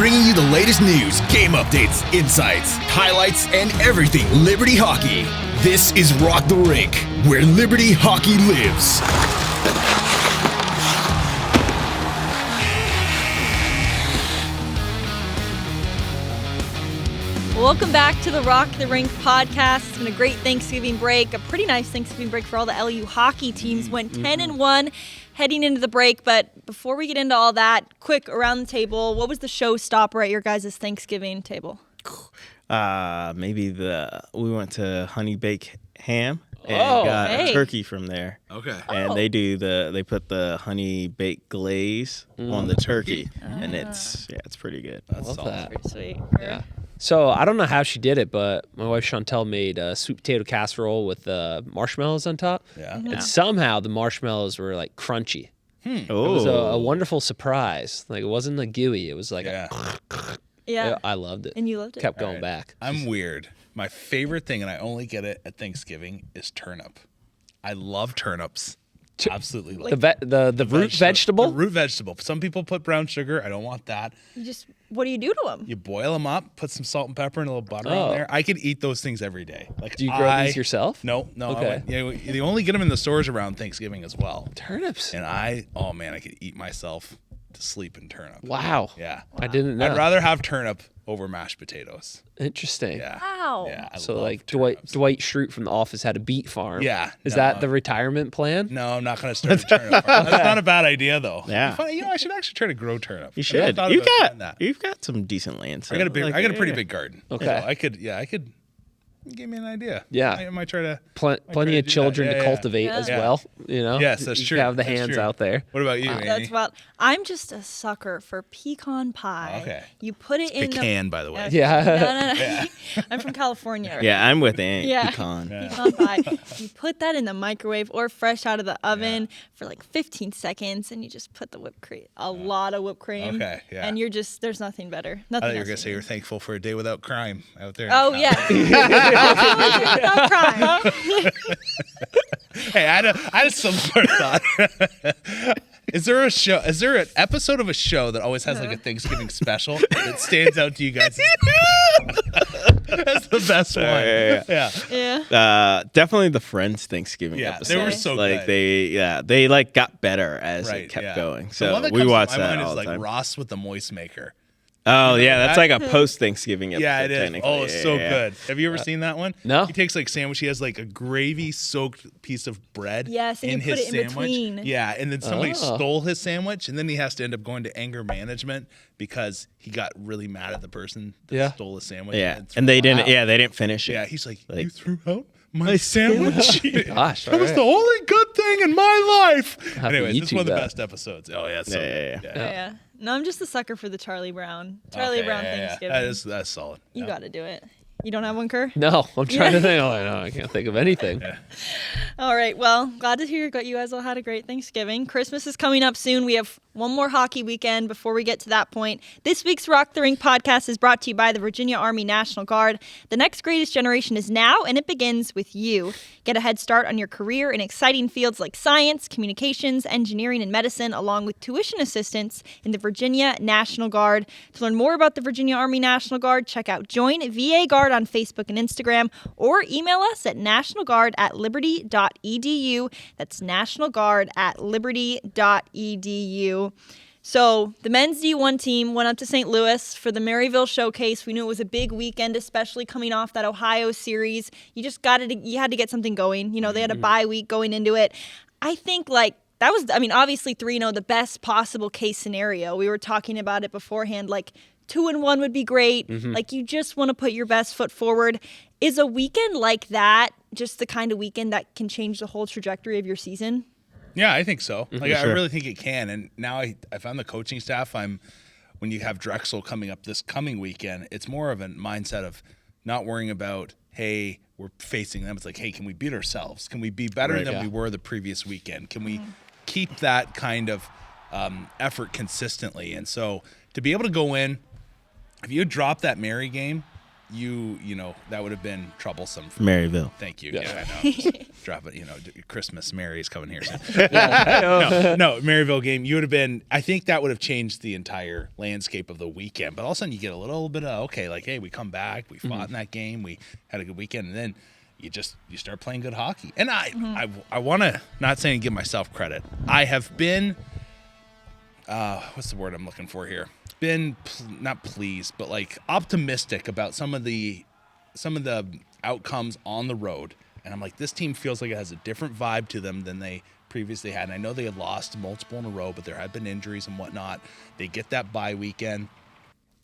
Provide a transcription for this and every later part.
bringing you the latest news, game updates, insights, highlights, and everything Liberty Hockey. This is Rock the Rink, where Liberty Hockey lives. Welcome back to the Rock the Rink podcast. It's been a great Thanksgiving break, a pretty nice Thanksgiving break for all the LU hockey teams. Went 10-1 heading into the break. But before we get into all that, quick around the table, what was the showstopper at your guys' Thanksgiving table? Maybe we went to Honey Bake Ham and got a turkey from there. Okay. And they put the honey baked glaze on the turkey, and it's pretty good. Love that. Pretty sweet. Yeah. So I don't know how she did it, but my wife Chantel made a sweet potato casserole with marshmallows on top. Yeah. And somehow the marshmallows were like crunchy. It was a wonderful surprise. Like it wasn't like gooey. It was like Yeah. I loved it. And you loved it? Kept going back. I'm weird. My favorite thing, and I only get it at Thanksgiving, is turnip. I love turnips. Absolutely love The root vegetable? The root vegetable. Some people put brown sugar. I don't want that. What do you do to them? You boil them up, put some salt and pepper and a little butter on there. I could eat those things every day. Like, Do you grow these yourself? No. Okay. They only get them in the stores around Thanksgiving as well. Turnips. And I could eat myself to sleep in turnip. Wow. Yeah. I didn't know. I'd rather have turnip over mashed potatoes. Interesting. Yeah. Wow. Yeah. I So love like turnips. Dwight Schrute from The Office had a beet farm. Yeah. Is that the retirement plan? No, I'm not going to start a turnip farm. That's not a bad idea, though. Yeah. I should actually try to grow turnip. You should. You've got some decent land. So I got a pretty big garden. Okay. So I could. Give me an idea. Yeah. I might try to. Plenty of children to cultivate as well. You know. Yes, that's you true. Can have the That's hands true. out there. What about you, Amy? That's wild. I'm just a sucker for pecan pie. Okay. You put it in Pecan, by the way. Yeah. No. I'm from California. Right? Yeah, I'm with Aunt Yeah. Pecan. Pecan pie. You put that in the microwave or fresh out of the oven for like 15 seconds, and you just put the whipped cream, a lot of whipped cream. Okay, yeah. And there's nothing better. I Nothing thought you were else going to say to you're do. thankful for a day without crime out there. Oh, yeah. Without crime. Hey, I had a similar thought. Is there an episode of a show that always has like a Thanksgiving special that stands out to you guys? That's the best one. Yeah. Definitely the Friends Thanksgiving Yeah, episode. they were so like good. they like got better as Right, it kept yeah. going. The So one that we comes to watched my that mind all is the like time. Ross with the moist maker. Oh yeah, that's that? like a post Thanksgiving episode. Yeah, it is. technically. Oh, it's so Yeah. good. Have you ever seen that one? No. He takes like sandwich. He has like a gravy-soaked piece of bread. Yes, and in you put his it in sandwich. between. Yeah, and then somebody stole his sandwich, and then he has to end up going to anger management because he got really mad at the person that stole his sandwich. Yeah, threw and they it out. didn't. Yeah, they didn't finish it. Yeah, he's like, you threw out my sandwich. Gosh, that was alright. the only good thing in my life. have to Anyways, it's one of the YouTube that. best episodes. Oh yeah, it's so Yeah, good. Yeah. No, I'm just a sucker for the Charlie Brown. Charlie Brown Thanksgiving. That's solid. You got to do it. You don't have one, Kerr? No, I'm trying to think. Oh, I know. I can't think of anything. All right. Well, glad to hear you guys all had a great Thanksgiving. Christmas is coming up soon. We have one more hockey weekend before we get to that point. This week's Rock the Rink podcast is brought to you by the Virginia Army National Guard. The next greatest generation is now, and it begins with you. Get a head start on your career in exciting fields like science, communications, engineering, and medicine, along with tuition assistance in the Virginia National Guard. To learn more about the Virginia Army National Guard, check out Join VA Guard on Facebook and Instagram, or email us at nationalguard@liberty.edu. That's nationalguard@liberty.edu. So the men's D1 team went up to St. Louis for the Maryville Showcase. We knew it was a big weekend, especially coming off that Ohio series. You had to get something going. You know, they had a bye week going into it. I think that was, obviously 3-0, the best possible case scenario. We were talking about it beforehand, 2-1 would be great. You just want to put your best foot forward. Is a weekend like that just the kind of weekend that can change the whole trajectory of your season? Yeah, I think so. I Sure. really think it can. And now I found the coaching staff. When you have Drexel coming up this coming weekend, it's more of a mindset of not worrying about, hey, we're facing them. It's like, hey, can we beat ourselves? Can we be better than we were the previous weekend? Can we keep that kind of effort consistently? And so to be able to go in, if you drop that Mary game, you know, that would have been troublesome for Maryville. Thank you. Yeah, I know. Just drop it. You know, Christmas. Mary's coming here soon. No, Maryville game. You would have been. I think that would have changed the entire landscape of the weekend. But all of a sudden, you get a little bit of like, hey, we come back. We fought in that game. We had a good weekend, and then you start playing good hockey. And I want to, not saying give myself credit. I have been. What's the word I'm looking for here? Been not pleased, but like optimistic about some of the outcomes on the road. And I'm like, this team feels like it has a different vibe to them than they previously had. And I know they had lost multiple in a row, but there had been injuries and whatnot. They get that bye weekend.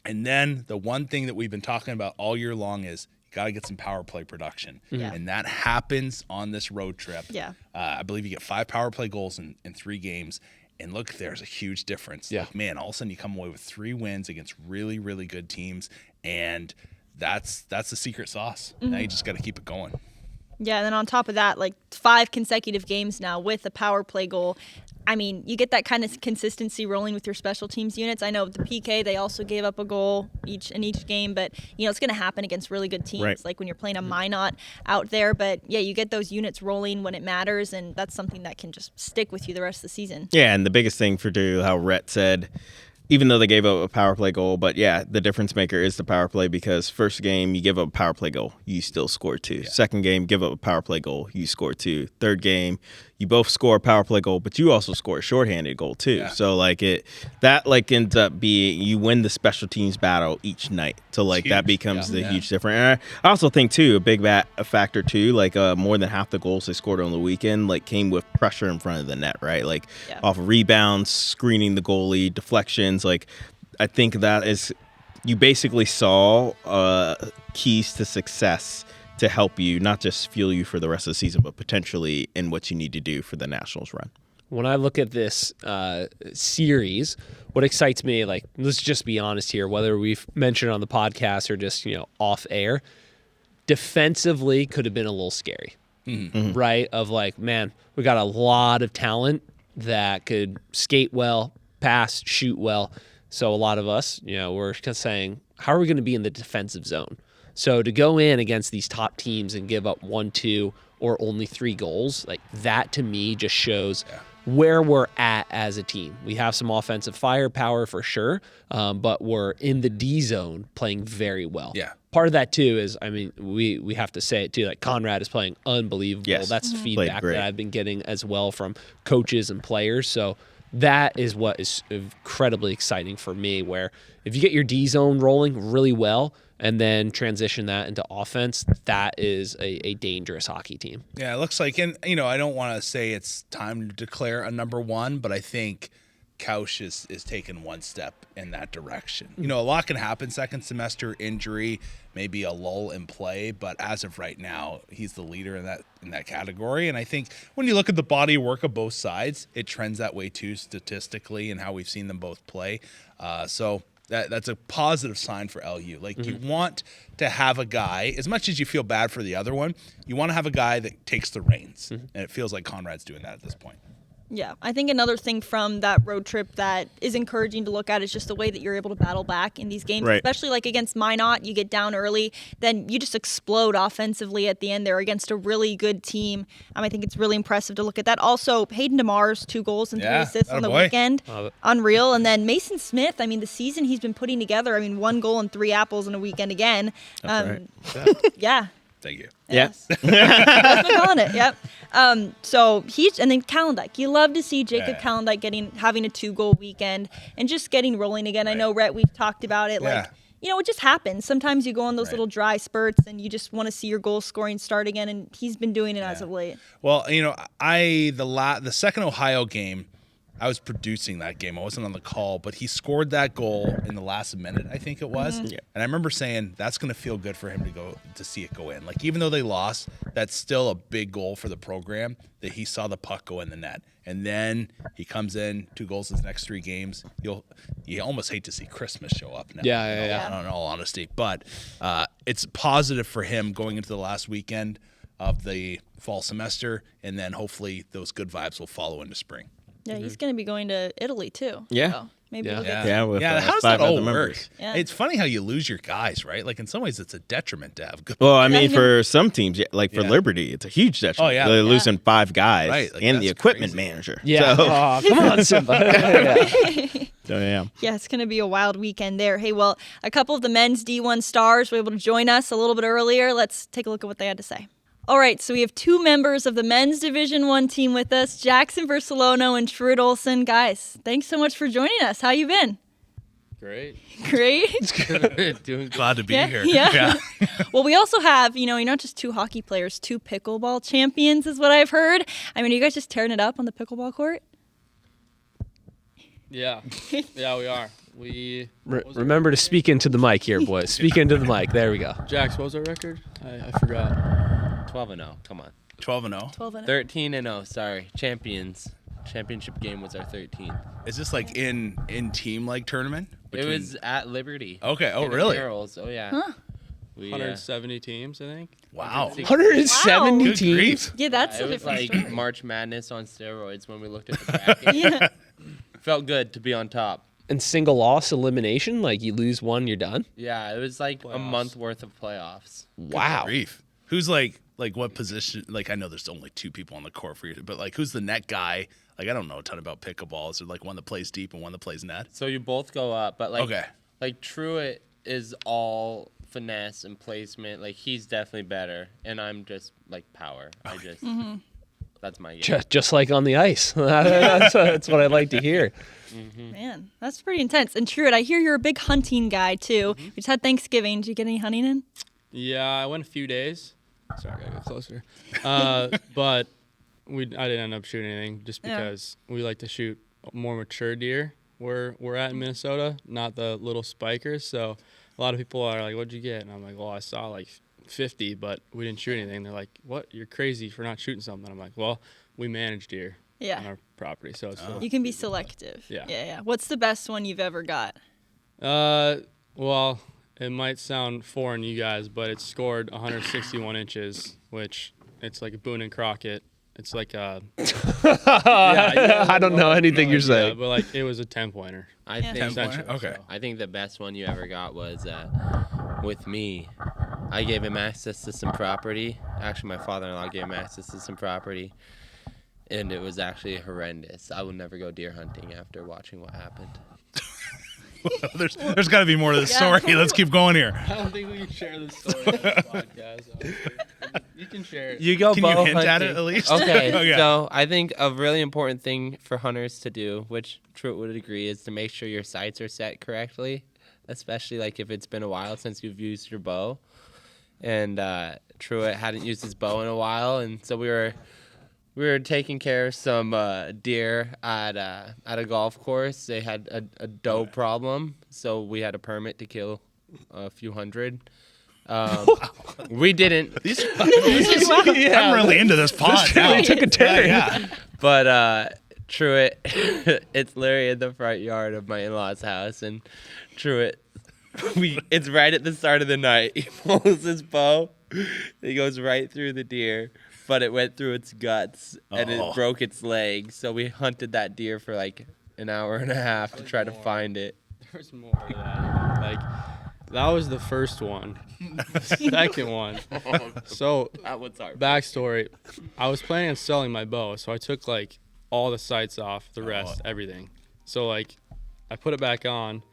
And then the one thing that we've been talking about all year long is you got to get some power play production. Yeah. And that happens on this road trip. Yeah. I believe you get 5 power play goals in 3 games. And look, there's a huge difference. Yeah. Like, man, all of a sudden you come away with 3 wins against really, really good teams. And that's the secret sauce. Now you just got to keep it going. Yeah, and then on top of that, like 5 consecutive games now with a power play goal. I mean, you get that kind of consistency rolling with your special teams units. I know the PK, they also gave up a goal each game, but, you know, it's going to happen against really good teams, right. like when you're playing a Minot out there. But, yeah, you get those units rolling when it matters, and that's something that can just stick with you the rest of the season. Yeah, and the biggest thing for Drew, how Rhett said, even though they gave up a power play goal, but yeah, the difference maker is the power play, because first game, you give up a power play goal, you still score 2. Yeah. Second game, give up a power play goal, you score 2. Third game, you both score a power play goal, but you also score a shorthanded goal too. Yeah. So like that ends up being, you win the special teams battle each night. So like that becomes the huge difference. And I also think too, a big factor too, like more than half the goals they scored on the weekend like came with pressure in front of the net, right? Like off of rebounds, screening the goalie, deflections. Like I think that is, you basically saw keys to success to help you, not just fuel you for the rest of the season, but potentially in what you need to do for the Nationals run. When I look at this series, what excites me, like, let's just be honest here, whether we've mentioned on the podcast or just, you know, off air, defensively could have been a little scary, right? Of like, man, we got a lot of talent that could skate well, pass, shoot well. So a lot of us, you know, we're kind of saying, how are we going to be in the defensive zone? So to go in against these top teams and give up 1, 2, or only 3 goals, like that to me just shows where we're at as a team. We have some offensive firepower for sure, but we're in the D zone playing very well. Yeah. Part of that too is, I mean, we have to say it too, like Conrad is playing unbelievable. Yes. That's feedback that I've been getting as well from coaches and players. So that is what is incredibly exciting for me, where if you get your D zone rolling really well and then transition that into offense, that is a dangerous hockey team. Yeah, it looks like, and you know, I don't want to say it's time to declare a number 1, but I think Couch is taking one step in that direction. You know, a lot can happen second semester, injury, maybe a lull in play, but as of right now, he's the leader in that category. And I think when you look at the body of work of both sides, it trends that way too statistically, and how we've seen them both play. So that's a positive sign for LU. Like you want to have a guy, as much as you feel bad for the other one, you want to have a guy that takes the reins. And it feels like Conrad's doing that at this point. Yeah, I think another thing from that road trip that is encouraging to look at is just the way that you're able to battle back in these games, especially like against Minot. You get down early, then you just explode offensively at the end there against a really good team. I think it's really impressive to look at that. Also, Hayden DeMar's 2 goals and 3 assists on the weekend. Unreal. And then Mason Smith, the season he's been putting together, 1 goal and 3 apples in a weekend again. That's Yeah. Thank you. Yes. That's what calling it. Yep. So and then Kalendike. You love to see Jacob Kalendike having a 2-goal weekend and just getting rolling again. I know, Rhett, we've talked about it. Like, you know, it just happens. Sometimes you go on those little dry spurts and you just want to see your goal scoring start again, and he's been doing it as of late. Well, you know, the second Ohio game, I was producing that game. I wasn't on the call, but he scored that goal in the last minute, I think it was. And I remember saying that's going to feel good for him to see it go in. Like, even though they lost, that's still a big goal for the program that he saw the puck go in the net. And then he comes in, 2 goals his next 3 games. You almost hate to see Christmas show up now. In all honesty. But it's positive for him going into the last weekend of the fall semester, and then hopefully those good vibes will follow into spring. Yeah, he's going to be going to Italy too. Yeah. So Maybe Yeah. we'll get Yeah, with How does 5 that all other members. work? Yeah. It's funny how you lose your guys, right? Like in some ways, it's a detriment to have good. Well, I mean, I know. for some teams, like for Yeah. Liberty, it's a huge detriment. Oh, yeah. They're Yeah. losing 5 guys Right, like, and the that's equipment crazy. manager. Yeah. So, Oh, come on, Simba. Yeah. so, yeah. Yeah, it's going to be a wild weekend there. Hey, well, a couple of the men's D1 stars were able to join us a little bit earlier. Let's take a look at what they had to say. All right, so we have 2 members of the men's Division 1 team with us, Jackson Vercellono and Truett Olson. Guys, thanks so much for joining us. How you been? Great. Great. Doing Glad to be Yeah, here. yeah. Well, we also have, you're not just 2 hockey players, 2 pickleball champions is what I've heard. I mean, are you guys just tearing it up on the pickleball court? Yeah. Yeah, we are. We Remember to speak into the mic here, boys. Speak into the mic. There we go. Jax, what was our record? I forgot. 12-0. Come on. 12-0. 12 and 13-0. Sorry. Champions. Championship game was our 13th. Is this like in team like tournament? It was at Liberty. Okay. Oh, In the really? Girls. Oh yeah. We, 170 teams, I think. Wow. 170 Good teams. grief. Yeah, that's it a was different like story. March Madness on steroids when we looked at the bracket. Yeah. Felt good to be on top. And single loss elimination, like you lose one, you're done. Yeah, it was like a Playoffs. month worth of playoffs. Wow. Grief. Who's like what position? Like I know there's only 2 people on the court for you, but like who's the net guy? Like I don't know a ton about pickleball. Is there like one that plays deep and one that plays net? So you both go up, but like Okay. like Truett is all finesse and placement. Like he's definitely better, and I'm just like power. I just that's my game. Just like on the ice. That's what I like to hear. Man, that's pretty intense. And Truett, I hear you're a big hunting guy too. We just had Thanksgiving. Did you get any hunting in? Yeah, I went a few days. Sorry, I gotta get closer. But I didn't end up shooting anything just Yeah. because we like to shoot more mature deer where we're at in Minnesota, not the little spikers. So a lot of people are like, "What'd you get?" And I'm like, "Well, I saw like 50, but we didn't shoot anything." They're like, "What? You're crazy for not shooting something." I'm like, "Well, we manage deer on Yeah. our property, so it's You can be selective. Yeah. Yeah. What's the best one you've ever got? Well, it might sound foreign to you guys, but it scored 161 inches, which it's like a Boone and Crockett. It's like a I don't know anything you're yeah, saying. but like it was a 10-pointer. I Yeah. think 10-pointer? Okay. I think the best one you ever got was with me. I gave him access to some property. Actually, my father-in-law gave him access to some property, and it was actually horrendous. I would never go deer hunting after watching what happened. There's got to be more to the Yeah. story. Let's keep going here. I don't think we can share this story on the podcast. honestly. You can share it. You go Can you bow hint at hunting. it at least? Okay, Okay. so I think a really important thing for hunters to do, which Truett would agree, is to make sure your sights are set correctly, especially like if it's been a while since you've used your bow. And Truett hadn't used his bow in a while, and so we were taking care of some deer at a golf course. They had a doe problem, so we had a permit to kill a few hundred. We didn't. I'm really into this pod now. really took a turn. Yeah. But Truett, it's literally in the front yard of my in-laws' house, and Truett, it's right at the start of the night. He pulls his bow, he goes right through the deer, but it went through its guts and Oh. it broke its leg. So we hunted that deer for like an hour and a half to try to find it. There's more to that. Like, that was the first one. The second one. So, That was our backstory, I was planning on selling my bow, so I took like all the sights off, the rest, everything. So like, I put it back on,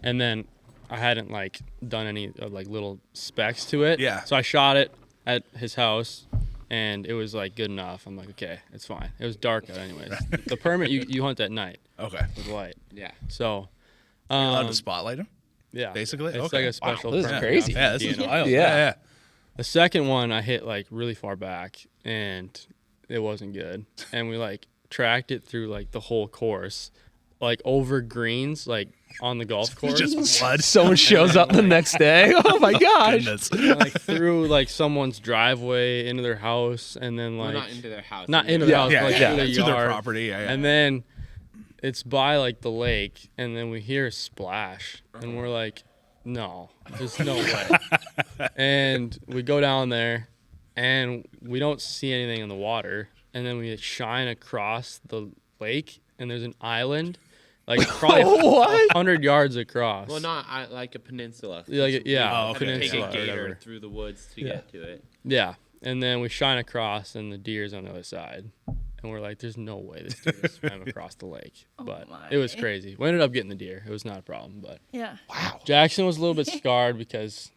and then I hadn't like done any of like little specs to it. Yeah. So I shot it at his house, and it was like good enough. I'm like, okay, it's fine. It was dark out anyways. The permit you hunt at night Okay. with light. Yeah. So, You're allowed to spotlight him? yeah, basically? it's Okay. like a special. Wow, this is permit. crazy. Yeah, this is DNO. wild. Yeah. The second one I hit like really far back, and it wasn't good. And we like tracked it through like the whole course, like over greens, like on the golf course. Just blood. Someone shows up the next day. Oh my gosh. Goodness. And, like through like someone's driveway into their house, and then Well, like not into their house. not into the house, Yeah, but like yeah. through the To their yard. property. Yeah, yeah. And then it's by like the lake, and then we hear a splash, and we're like, no, there's no way. And we go down there, and we don't see anything in the water, and then we shine across the lake, and there's an island, like probably 100 yards across. Well, not like a peninsula. Yeah, okay. peninsula Take or a gator whatever. through the woods to get to it. Yeah, and then we shine across, and the deer's on the other side. And we're like, there's no way this deer swam across the lake. But it was crazy. We ended up getting the deer. It was not a problem. But Yeah. Jackson was a little bit scarred because,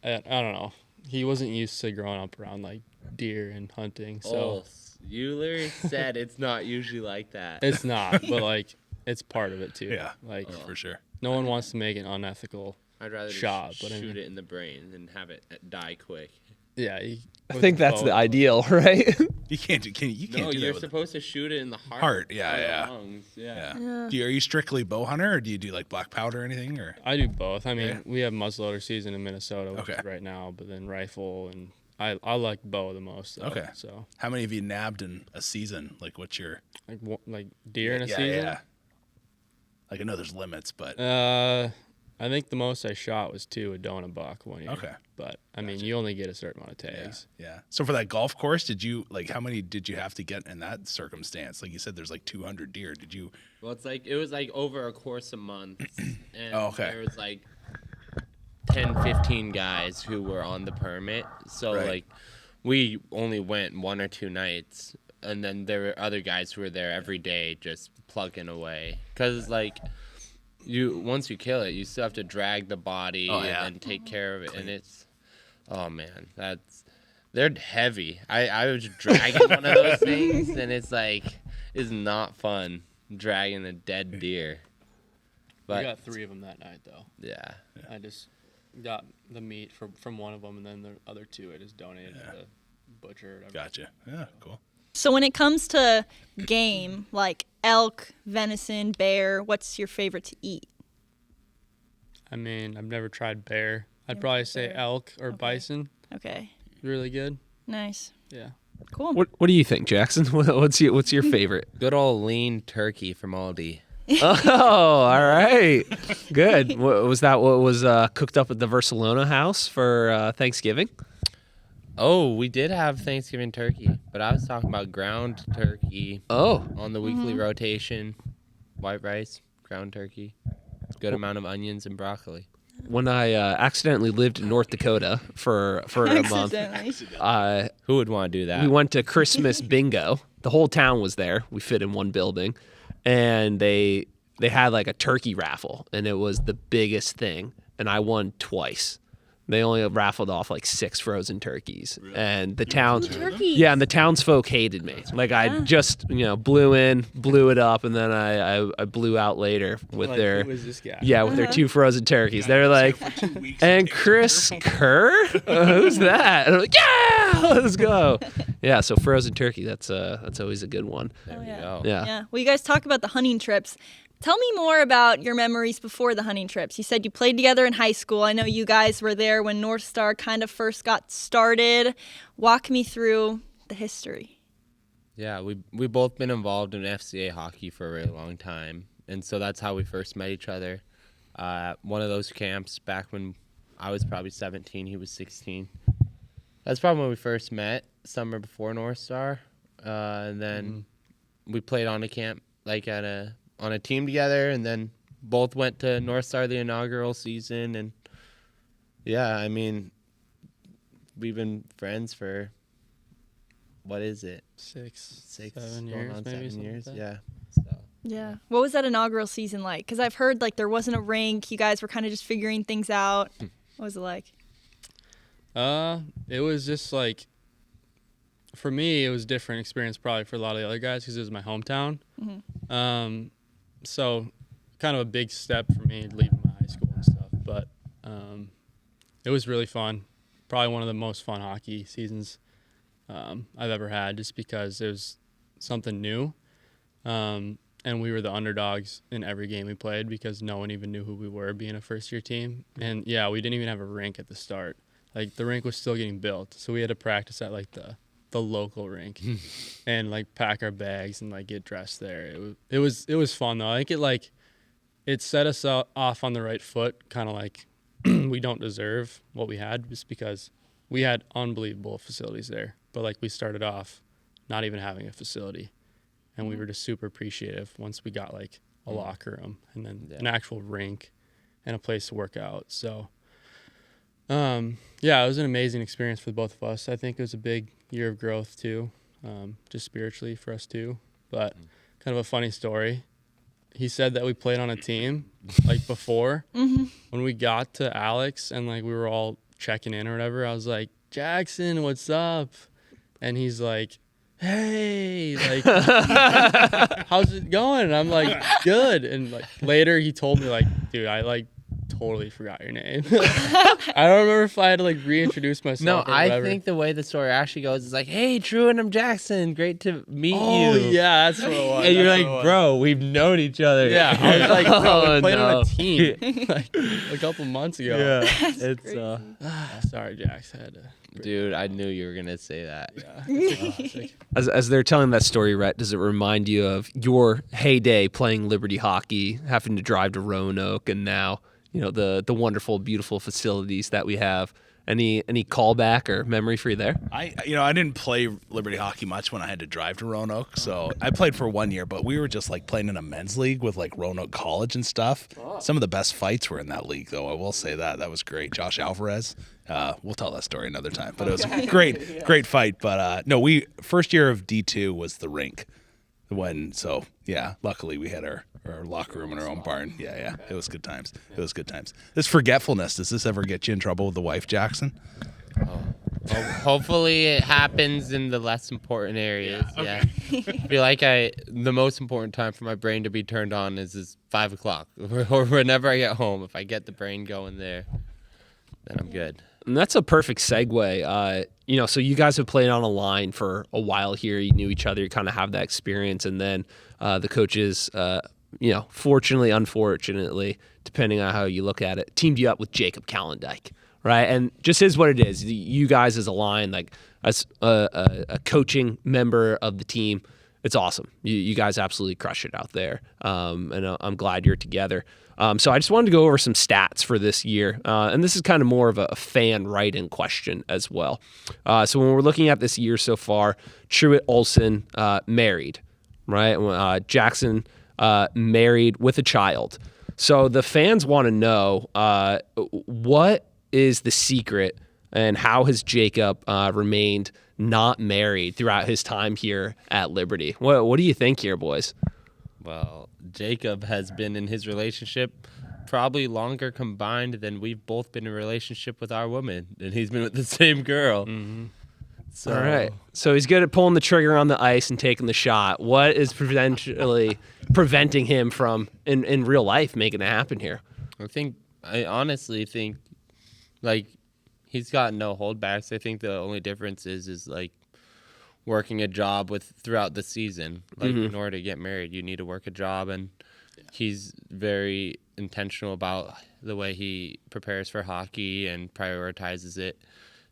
I don't know, he wasn't used to growing up around, like, deer and hunting. So You literally said it's not usually like that. it's not, but, like, it's part of it, too. Yeah. Like, For sure. no one wants to make an unethical I'd rather shot. just But shoot it in the brain than have it die quick. Yeah. I think that's the ideal, right? You can't do No, that you're with supposed to shoot it in the heart. heart. Yeah, or the yeah. lungs. Yeah. Are you strictly bow hunter, or do you do like black powder or anything? Or I do both. I mean, we have muzzleloader season in Minnesota Okay. right now, but then rifle, and I like bow the most. Though, Okay. So how many have you nabbed in a season? Like, what's your like deer in a yeah, season. Yeah. Like, I know there's limits, but I think the most I shot was 2 a doe and a buck 1 year. Okay. But I mean, you only get a certain amount of yeah, tags. yeah. So for that golf course, did you how many did you have to get in that circumstance? Like you said, there's like 200 deer. Did you? Well, it was like over a course of months. And okay. there was like 10, 15 guys who were on the permit. So Right. like we only went 1 or 2 nights. And then there were other guys who were there every day just plugging away. Because like once you kill it, you still have to drag the body and take care of it. And it's, oh man, they're heavy. I was dragging one of those things, and it's not fun dragging a dead deer. But We got 3 of them that night, though. yeah. I just got the meat from one of them, and then the other 2 I just donated to the butcher or whatever. Gotcha. Yeah. Cool. So when it comes to game, like elk, venison, bear, what's your favorite to eat? I mean, I've never tried bear. I'd probably say elk or bison. Okay. Really good. Nice. Yeah. Cool. What do you think, Jackson? What's your favorite? Good old lean turkey from Aldi. Oh, all right. Good. What was cooked up at the Vercellono house for Thanksgiving? Oh, we did have Thanksgiving turkey, but I was talking about ground turkey Oh, on the weekly rotation. White rice, ground turkey, good amount of onions and broccoli. when I accidentally lived in North Dakota for a month, Who would want to do that? we went to Christmas bingo. The whole town was there. We fit in one building, and they had like a turkey raffle, and it was the biggest thing. And I won twice. They only raffled off like 6 frozen turkeys, and the town, yeah, and the townsfolk hated me. Like I just, blew it up, and then I blew out later with their, Who is this guy? yeah, with their 2 frozen turkeys. They're like, and Chris Kerr, who's that? And I'm like, yeah, let's go. Yeah, so frozen turkey, that's always a good one. There we go. Yeah. Yeah. Well, you guys talk about the hunting trips. Tell me more about your memories before the hunting trips. You said you played together in high school. I know you guys were there when North Star kind of first got started. Walk me through the history. Yeah, we both been involved in FCA hockey for a really long time, and so that's how we first met each other. One of those camps back when I was probably 17, he was 16. That's probably when we first met, summer before North Star, and then we played on a camp on a team together, and then both went to North Star the inaugural season, and yeah, I mean, we've been friends for, what is it? 6, 7 7 going years, on maybe 7 years, something like yeah. So Yeah. What was that inaugural season like? Because I've heard like there wasn't a rink. You guys were kind of just figuring things out. What was it like? It was just like, for me, it was a different experience probably for a lot of the other guys because it was my hometown. So kind of a big step for me leaving my high school and stuff. But it was really fun. Probably one of the most fun hockey seasons I've ever had, just because it was something new. And we were the underdogs in every game we played because no one even knew who we were being a first-year team. And, yeah, we didn't even have a rink at the start. Like, the rink was still getting built, so we had to practice at, like, the local rink and, like, pack our bags and, like, get dressed there. It was fun, though. I think it set us off on the right foot, kind of like we don't deserve what we had, just because we had unbelievable facilities there. But, like, we started off not even having a facility. and we were just super appreciative once we got like a locker room and then an actual rink and a place to work out. So, it was an amazing experience for both of us. I think it was a big year of growth too, just spiritually for us too. But kind of a funny story. He said that we played on a team like before. When we got to Alex and like we were all checking in or whatever, I was like, Jackson, what's up? And he's like, hey, like, how's it going? And I'm like, good. And like later he told me like, dude, I like totally forgot your name. I don't remember if I had to like reintroduce myself. No, I think the way the story actually goes is like, hey, Truett, I'm Jackson. Great to meet you. Oh, yeah, that's what it was. And you're like, bro, we've known each other. Yeah, I was like, bro, we played on no. a team like a couple months ago. Yeah, That's it's crazy. Sorry, Jax. I had to. dude, I knew you were gonna say that. Yeah, it's a classic. As they're telling that story, Rhett, does it remind you of your heyday playing Liberty hockey, having to drive to Roanoke, and now the wonderful, beautiful facilities that we have? Any callback or memory for you there? I didn't play Liberty hockey much when I had to drive to Roanoke. So I played for 1 year, but we were just like playing in a men's league with like Roanoke College and stuff. Some of the best fights were in that league, though. I will say that was great. Josh Alvarez. We'll tell that story another time, but it was a great fight. But no, first year of D2 was the rink. Luckily we had our locker room in our own barn. Yeah, it was good times. This forgetfulness, does this ever get you in trouble with the wife, Jackson? Well, hopefully it happens in the less important areas. Yeah. I feel like the most important time for my brain to be turned on is 5 o'clock or whenever I get home. If I get the brain going there, then I'm good. And that's a perfect segue. So you guys have played on a line for a while here. You knew each other. You kind of have that experience. And then the coaches, fortunately, unfortunately, depending on how you look at it, teamed you up with Jacob Callendike, right? And just is what it is. You guys as a line, like as a coaching member of the team, it's awesome. You guys absolutely crush it out there. And I'm glad you're together. So I just wanted to go over some stats for this year. And this is kind of more of a fan write-in question as well. So when we're looking at this year so far, Truett, Olson, married, right? Jackson, married with a child. So the fans want to know what is the secret and how has Jacob remained not married throughout his time here at Liberty? What do you think here, boys? Well, Jacob has been in his relationship probably longer combined than we've both been in a relationship with our woman, and he's been with the same girl. Mm-hmm. So, All right. So he's good at pulling the trigger on the ice and taking the shot. What is potentially preventing him from, in real life, making it happen here? I honestly think, like, he's got no holdbacks. I think the only difference is like working a job throughout the season. Like, in order to get married, you need to work a job, and he's very intentional about the way he prepares for hockey and prioritizes it.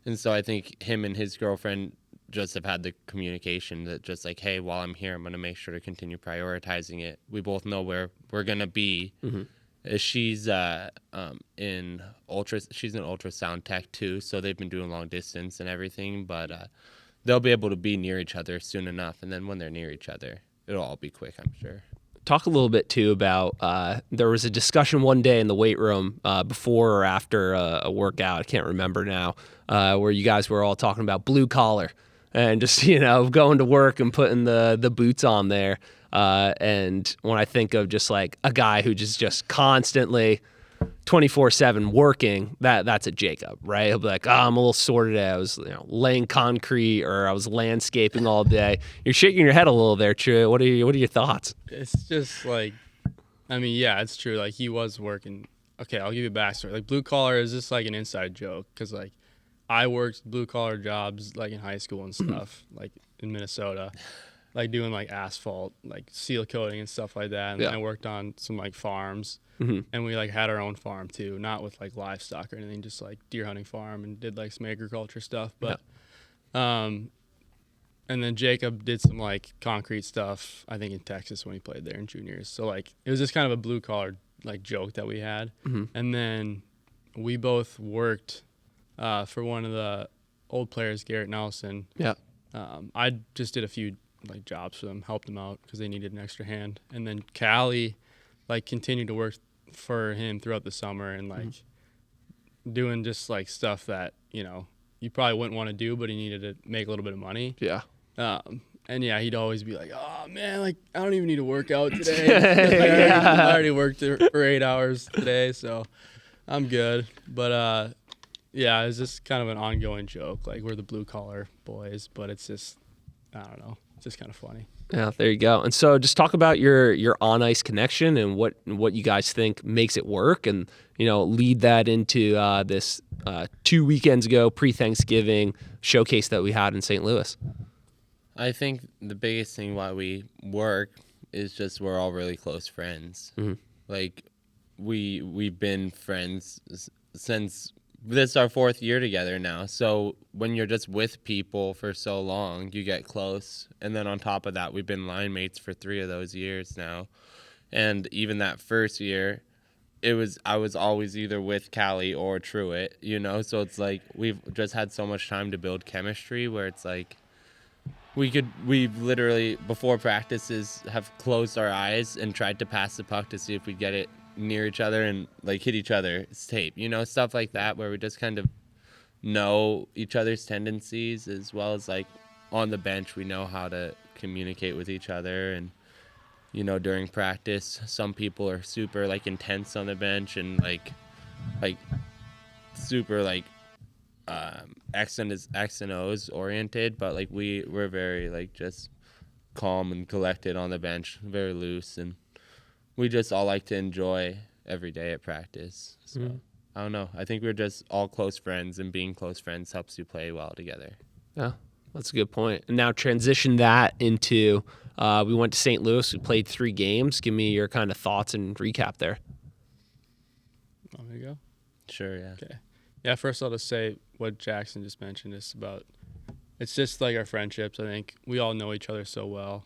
And so I think him and his girlfriend just have had the communication that just like, hey, while I'm here, I'm going to make sure to continue prioritizing it. We both know where we're going to be. She's in ultrasound tech too, so they've been doing long distance and everything, but they'll be able to be near each other soon enough. And then when they're near each other, it'll all be quick, I'm sure. Talk a little bit, too, about there was a discussion one day in the weight room before or after a workout, I can't remember now, where you guys were all talking about blue collar and just, going to work and putting the boots on there. And when I think of just like a guy who just constantly 24/7 working, that's a Jacob, right? He'll be like, I'm a little sore today. I was laying concrete or I was landscaping all day. You're shaking your head a little there, Truett. What are your thoughts? It's just like, yeah, it's true. Like, he was working. Okay, I'll give you a backstory. Like, blue collar is just like an inside joke because, like, I worked blue collar jobs like in high school and stuff, like in Minnesota, like doing like asphalt, like seal coating and stuff like that. And then I worked on some like farms, and we like had our own farm too, not with like livestock or anything, just like deer hunting farm, and did like some agriculture stuff. But, and then Jacob did some like concrete stuff, I think in Texas when he played there in juniors. So like it was just kind of a blue collar like joke that we had. And then we both worked for one of the old players, Garrett Nelson. Yeah. I just did a few like jobs for them, helped them out because they needed an extra hand. And then Callie, like, continued to work for him throughout the summer and like doing just like stuff that, you know, you probably wouldn't want to do, but he needed to make a little bit of money. Yeah. And yeah, he'd always be like, "Oh man, like I don't even need to work out today. I already worked for 8 hours today, so I'm good." But yeah, it's just kind of an ongoing joke. Like, we're the blue collar boys, but it's just, I don't know, it's just kind of funny. Yeah, there you go. And so just talk about your on ice connection and what you guys think makes it work, and you know, lead that into this 2 weekends ago pre-Thanksgiving showcase that we had in St. Louis. I think the biggest thing why we work is just we're all really close friends. Like, we've been friends since this is our 4th year together now. So when you're just with people for so long, you get close. And then on top of that, we've been line mates for 3 of those years now. And even that first year, I was always either with Callie or Truett, you know? So it's like we've just had so much time to build chemistry where it's like we've literally before practices have closed our eyes and tried to pass the puck to see if we'd get it near each other and like hit each other's tape, you know, stuff like that where we just kind of know each other's tendencies, as well as like on the bench we know how to communicate with each other. And you know, during practice some people are super like intense on the bench and like super like X and O's oriented, but like we're very like just calm and collected on the bench, very loose, and we just all like to enjoy every day at practice. So I don't know. I think we're just all close friends, and being close friends helps you play well together. Yeah, that's a good point. And now transition that into we went to St. Louis. We played 3 games. Give me your kind of thoughts and recap there. Oh, there you go. Sure, yeah. Okay. Yeah, first I'll just say what Jackson just mentioned is about, it's just like our friendships. I think we all know each other so well.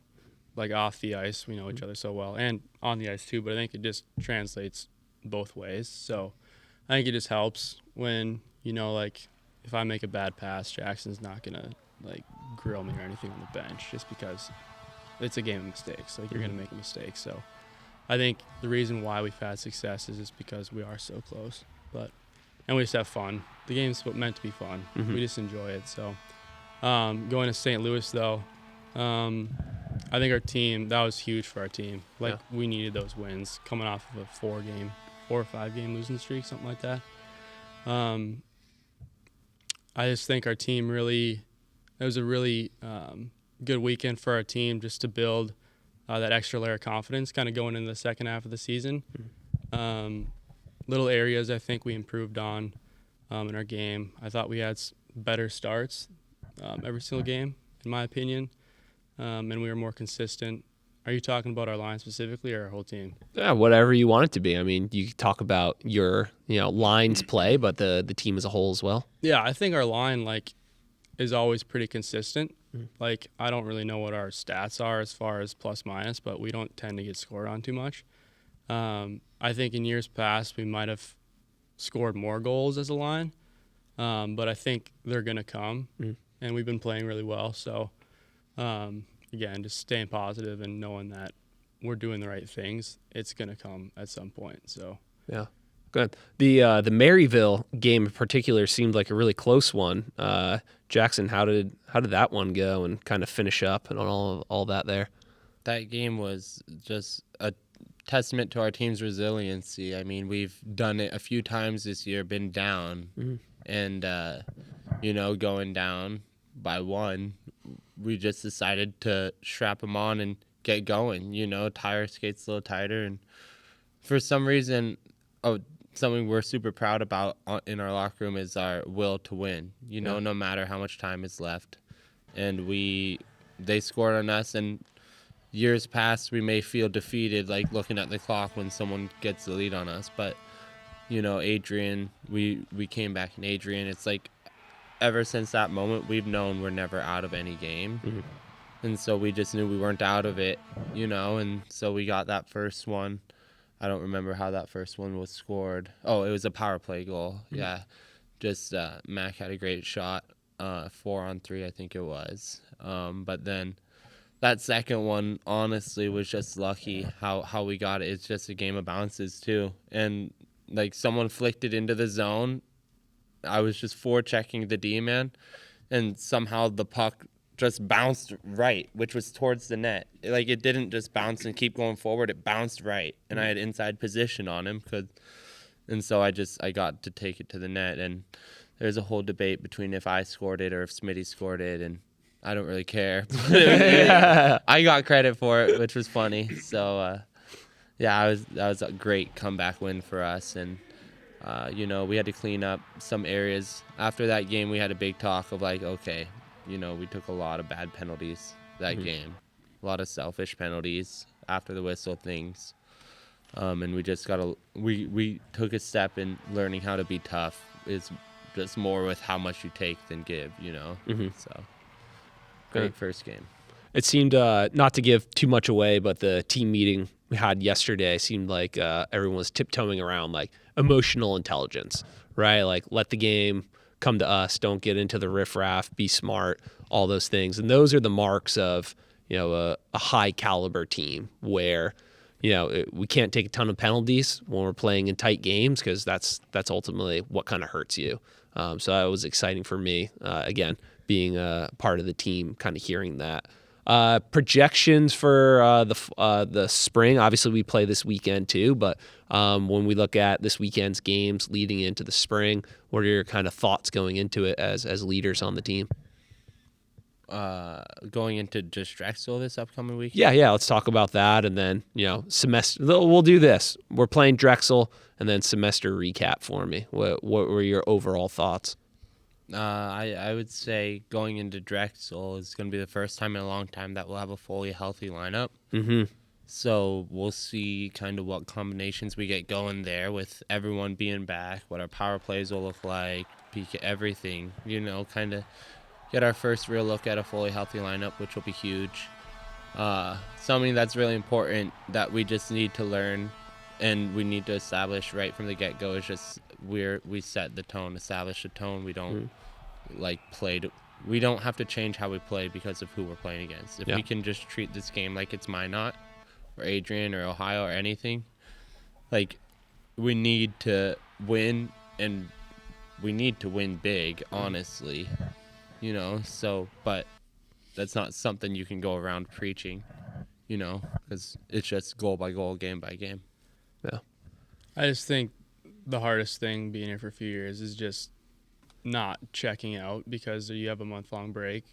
Like off the ice, we know each other so well, and on the ice too, but I think it just translates both ways. So I think it just helps when, you know, like if I make a bad pass, Jackson's not going to like grill me or anything on the bench just because it's a game of mistakes. Like, you're going to make a mistake. So I think the reason why we've had success is just because we are so close. And we just have fun. The game's meant to be fun. We just enjoy it. So going to St. Louis, though, I think our team, that was huge for our team. Like, we needed those wins coming off of a 4 or 5 game losing streak, something like that. I just think our team it was a really good weekend for our team just to build that extra layer of confidence kind of going into the second half of the season. Little areas I think we improved on in our game. I thought we had better starts every single game, in my opinion, and we were more consistent. Are you talking about our line specifically or our whole team? Yeah, whatever you want it to be. I mean, you talk about your lines play, but the team as a whole as well. Yeah, I think our line is always pretty consistent. Like, I don't really know what our stats are as far as plus minus, but we don't tend to get scored on too much. I think in years past we might have scored more goals as a line, but I think they're going to come, and we've been playing really well. So, again, just staying positive and knowing that we're doing the right things, it's going to come at some point. So, yeah. Good. The Maryville game in particular seemed like a really close one. Jackson, how did that one go and kind of finish up and all that there? That game was just a testament to our team's resiliency. I mean, we've done it a few times this year, been down, and going down by 1, we just decided to strap them on and get going. Tie our skates a little tighter, and for some reason, something we're super proud about in our locker room is our will to win. No matter how much time is left, and they scored on us. And years past, we may feel defeated, like looking at the clock when someone gets the lead on us. But Adrian, we came back in Adrian. It's like ever since that moment, we've known we're never out of any game, and so we just knew we weren't out of it, And so we got that first one. I don't remember how that first one was scored. Oh, it was a power play goal. Yeah. Just Mac had a great shot, 4-on-3, I think it was. But then that second one, honestly, was just lucky how we got it. It's just a game of bounces, too. And, like, someone flicked it into the zone. I was just forechecking the D-man, and somehow the puck just bounced right, which was towards the net. Like, it didn't just bounce and keep going forward. It bounced right, and I had inside position on him. And so I got to take it to the net, and there's a whole debate between if I scored it or if Smitty scored it, and I don't really care. I got credit for it, which was funny. So, that was a great comeback win for us. And, we had to clean up some areas. After that game, we had a big talk of like, okay, we took a lot of bad penalties that game. A lot of selfish penalties after the whistle things. And we just we took a step in learning how to be tough. It's just more with how much you take than give, So. Great first game. It seemed, not to give too much away, but the team meeting we had yesterday seemed like everyone was tiptoeing around like emotional intelligence, right? Like let the game come to us. Don't get into the riffraff. Be smart. All those things, and those are the marks of a high caliber team where we can't take a ton of penalties when we're playing in tight games because that's ultimately what kind of hurts you. So that was exciting for me. Again, being a part of the team, kind of hearing that. Projections for the spring. Obviously, we play this weekend too, but when we look at this weekend's games leading into the spring, what are your kind of thoughts going into it as leaders on the team? Going into just Drexel this upcoming week? Yeah. Let's talk about that, and then semester. We'll do this. We're playing Drexel, and then semester recap for me. What were your overall thoughts? I would say going into Drexel is going to be the first time in a long time that we'll have a fully healthy lineup. Mm-hmm. So we'll see kind of what combinations we get going there with everyone being back, what our power plays will look like, peek at everything, kind of get our first real look at a fully healthy lineup, which will be huge. Something that's really important that we just need to learn and we need to establish right from the get-go is just we set the tone, establish the tone. We don't we don't have to change how we play because of who we're playing against. If we can just treat this game like it's Minot or Adrian or Ohio or anything, like we need to win, and we need to win big, honestly. So, but that's not something you can go around preaching, because it's just goal by goal, game by game. Yeah. I just think the hardest thing being here for a few years is just not checking out because you have a month-long break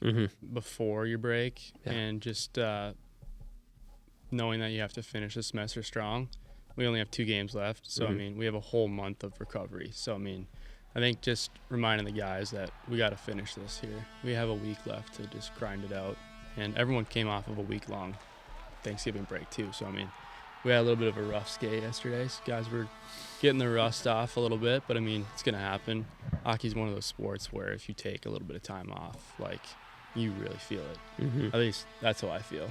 before your break, and just knowing that you have to finish the semester strong. We only have 2 games left, so, we have a whole month of recovery. So, I think just reminding the guys that we got to finish this here. We have a week left to just grind it out, and everyone came off of a week-long Thanksgiving break too. So, we had a little bit of a rough skate yesterday. So guys were getting the rust off a little bit, but it's going to happen. Hockey's one of those sports where if you take a little bit of time off, like, you really feel it. At least that's how I feel.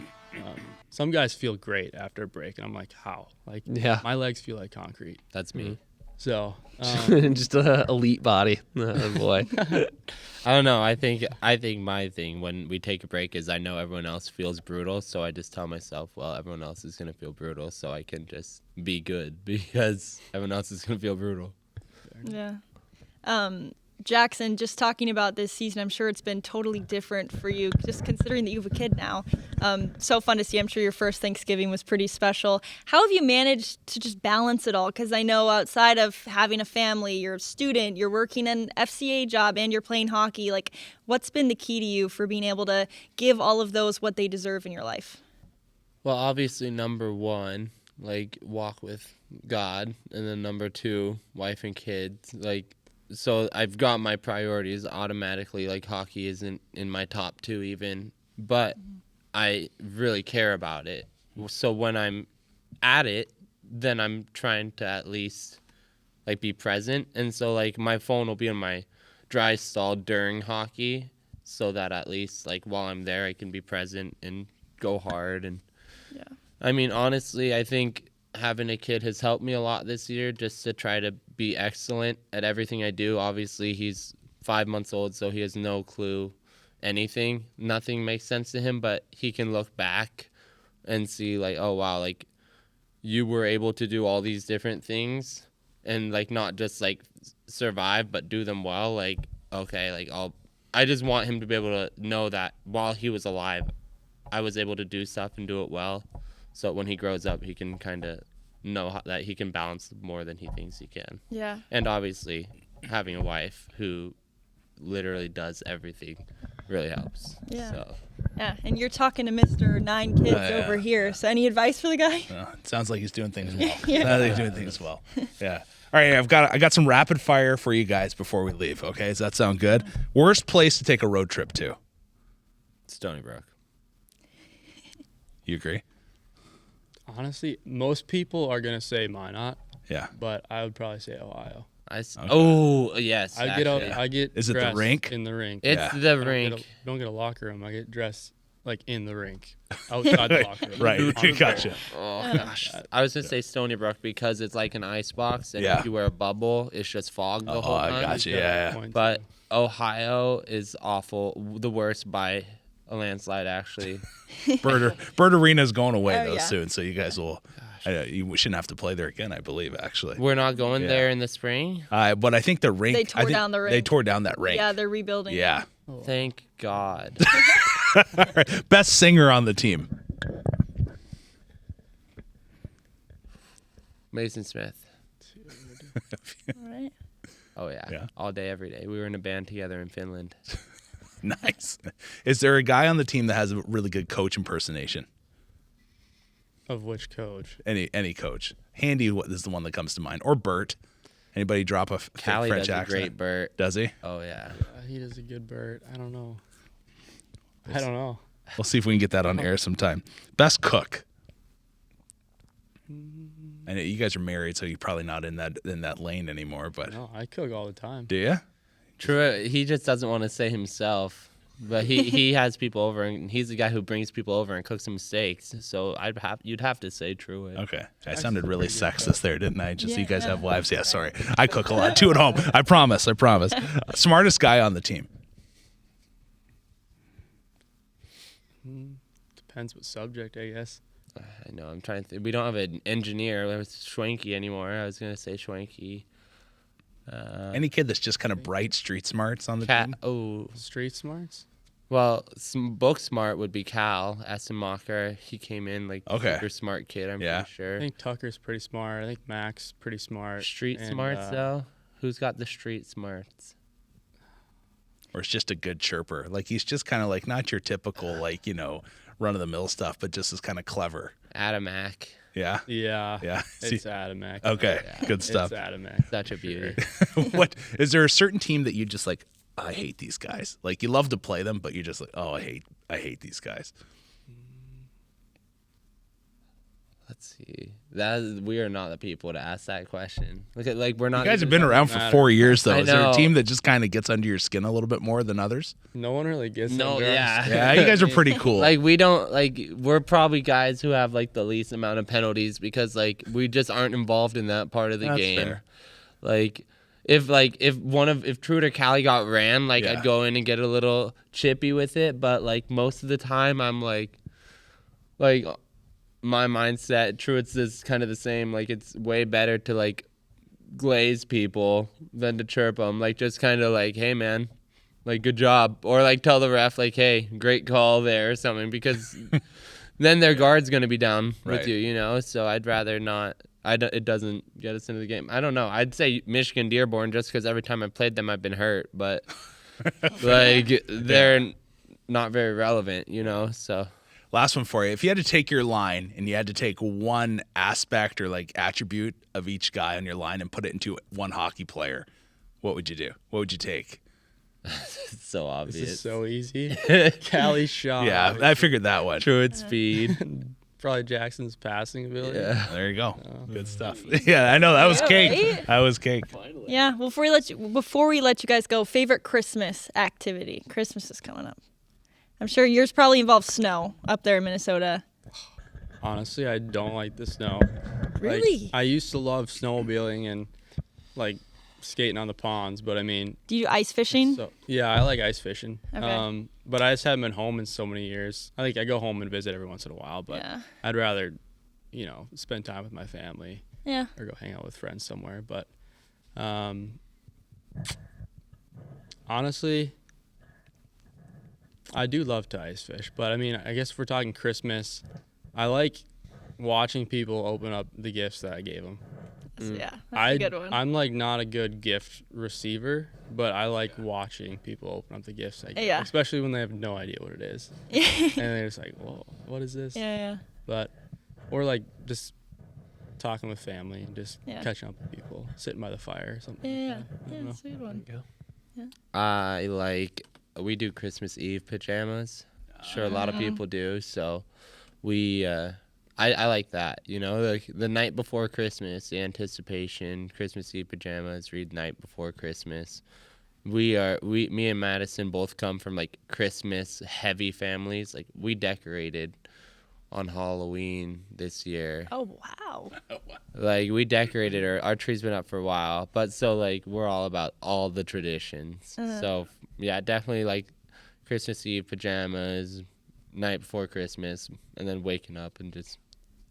Some guys feel great after a break, and I'm like, how? Like, my legs feel like concrete. That's me. So, just a elite body. Oh, boy. I don't know. I think my thing when we take a break is I know everyone else feels brutal, so I just tell myself, well, everyone else is gonna feel brutal, so I can just be good because everyone else is gonna feel brutal. Yeah. Jackson, just talking about this season, I'm sure it's been totally different for you, just considering that you have a kid now. So fun to see. I'm sure your first Thanksgiving was pretty special. How have you managed to just balance it all? Because I know outside of having a family, you're a student, you're working an FCA job, and you're playing hockey. Like, what's been the key to you for being able to give all of those what they deserve in your life? Well, obviously, number 1, like, walk with God, and then number 2, wife and kids. Like, so I've got my priorities automatically. Like, hockey isn't in my top 2 even, but I really care about it. So when I'm at it, then I'm trying to at least like be present. And so like my phone will be in my dry stall during hockey so that at least like while I'm there, I can be present and go hard. And honestly, I think having a kid has helped me a lot this year just to try to be excellent at everything I do. Obviously, he's 5 months old, so he has no clue, anything. Nothing makes sense to him, but he can look back and see like, oh wow, like you were able to do all these different things and like not just like survive but do them well. Like, okay, like I just want him to be able to know that while he was alive, I was able to do stuff and do it well. So when he grows up, he can kind of know that he can balance more than he thinks he can. Yeah. And obviously, having a wife who literally does everything really helps. Yeah. So. Yeah, and you're talking to Mr. 9 kids over here. So any advice for the guy? It sounds like he's doing things well. Sounds like he's doing things well. Yeah. All right, I got some rapid fire for you guys before we leave. Okay, does that sound good? Worst place to take a road trip to? Stony Brook. You agree? Honestly, most people are gonna say Minot, Yeah. but I would probably say Ohio. Oh yes. I get. Is it the dressed rink? In the rink. It's the rink. Don't get a locker room. I get dressed like in the rink, outside the locker room. Right. Gotcha. Oh gosh. I was gonna say Stony Brook because it's like an ice box, and Yeah. if you wear a bubble, it's just fog the whole I time. gotcha. Yeah. Point. But Ohio is awful. The worst by a landslide, actually. Bird Arena's going away Oh, yeah. soon, so you guys will. You shouldn't have to play there again, I believe. Actually, We're not going there in the spring. but I think the rink. They tore down the rink. They tore down that rink. Yeah, they're rebuilding. Yeah. Thank God. All right. Best singer on the team. Mason Smith. All right. Oh yeah. Yeah. All day, every day. We were in a band together in Finland. Nice. Is there a guy on the team that has a really good coach impersonation? Of which coach? Any coach. Handy is the one that comes to mind. Or Bert. Anybody drop a fake Callie French does a accent? great Bert. Does he? Oh yeah. He does a good Bert. I don't know. We'll see if we can get that on air sometime. Best cook. I know you guys are married, so you're probably not in that lane anymore. But No, I cook all the time. do you? Truett, he just doesn't want to say himself, but he has people over, and he's the guy who brings people over and cooks them steaks. So you'd have to say Truett. Okay. I sounded really sexist there, didn't I? Just so you guys have wives. Yeah, sorry. I cook a lot too at home. I promise. Smartest guy on the team. Depends what subject, I guess. I know. I'm trying to think. We don't have an engineer. It's Schwenke anymore. I was gonna say Schwenke. Any kid that's just kind of bright street smarts on the team? Oh, Street smarts? well, some book smart would be Cal Essenmacher. He came in like super smart kid. I'm Yeah. pretty sure. I think Tucker's pretty smart. I think Mac's pretty smart. Street And, smarts though. Who's got the street smarts? Or it's just a good chirper. Like he's just kind of like not your typical run of the mill stuff, but just is kind of clever. Adamac. Yeah. Yeah. Yeah. It's Adamac. Okay. Good stuff. It's Adamac. Such a beauty. What is there a certain team that you just like? I hate these guys. Like you love to play them, but you're just like, oh, I hate these guys. Let's see. We are not the people to ask that question. We're not. You guys have even been around for matter. 4 years though. I Is there a know. team that just kind of gets under your skin a little bit more than others? No one really gets No, under our yeah. skin. Yeah, you guys are pretty cool. We don't we're probably guys who have the least amount of penalties because we just aren't involved in that part of the That's game. fair. If Truett or Callie got ran, Yeah. I'd go in and get a little chippy with it, but most of the time I'm my mindset, Truett's is kind of the same. It's way better to glaze people than to chirp them. Just kind of hey man, good job, or tell the ref hey, great call there or something, because then their guard's gonna be down Right. with you, So I'd rather not. It doesn't get us into the game. I don't know. I'd say Michigan Dearborn just because every time I played them I've been hurt, but they're not very relevant, So. Last one for you. If you had to take your line and you had to take one aspect or attribute of each guy on your line and put it into one hockey player, what would you do? What would you take? It's so This obvious. is so easy. Callie's shot. Yeah, I figured that one. Truett speed. Probably Jackson's passing ability. Yeah. There you go. Good stuff. Yeah, I know that was cake. Right? That was cake. Yeah. Well, before we let you guys go, favorite Christmas activity. Christmas is coming up. I'm sure yours probably involves snow up there in Minnesota. Honestly, I don't like the snow. Really? I used to love snowmobiling and skating on the ponds, but I mean, Do you do ice fishing? so yeah, I like ice fishing. Okay. But I just haven't been home in so many years. I think I go home and visit every once in a while, but Yeah. I'd rather, spend time with my family Yeah. or go hang out with friends somewhere. But honestly, I do love to ice fish. But I mean, I guess if we're talking Christmas, I like watching people open up the gifts that I gave them. Yeah, that's a good one. I'm like not a good gift receiver, but I like watching people open up the gifts I give, Yeah. especially when they have no idea what it is, and they're just like, "Whoa, what is this?" Yeah. But or like just talking with family and just Yeah. catching up with people, sitting by the fire or something. Yeah. like that. I Yeah, don't know. that's a good one. We do Christmas Eve pajamas. Sure, a lot of people do. So we, I like that. Like the night before Christmas, the anticipation, Christmas Eve pajamas, read night before Christmas. Me and Madison both come from like Christmas heavy families. Like we decorated on Halloween this year. Oh, wow. Like we decorated our tree's been up for a while, but so like we're all about all the traditions. So yeah, definitely like Christmas Eve pajamas, night before Christmas, and then waking up and just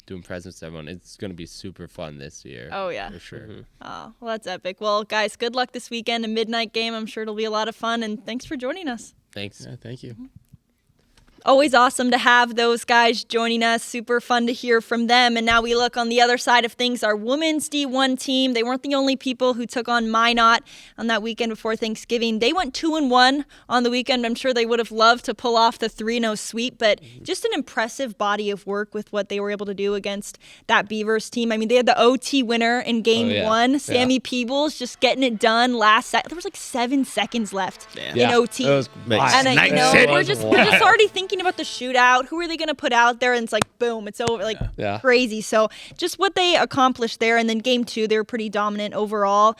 doing presents to everyone. It's gonna be super fun this year. Oh, yeah. for sure. Oh, well, that's epic. Well, guys, good luck this weekend. A midnight game. I'm sure it'll be a lot of fun. And thanks for joining us. Thanks. Yeah, thank you. Always awesome to have those guys joining us. Super fun to hear from them. And now we look on the other side of things. Our women's D1 team, they weren't the only people who took on Minot on that weekend before Thanksgiving. They went 2-1 on the weekend. I'm sure they would have loved to pull off the 3-0 sweep, but just an impressive body of work with what they were able to do against that Beavers team. I mean, they had the OT winner in game one. Sammy Peebles just getting it done last set. There was like 7 seconds left in OT. That was And nice. we're just already thinking about the shootout. Who are they going to put out there? And it's like, boom, it's over. Like crazy. So just what they accomplished there. And then game 2, they were pretty dominant overall.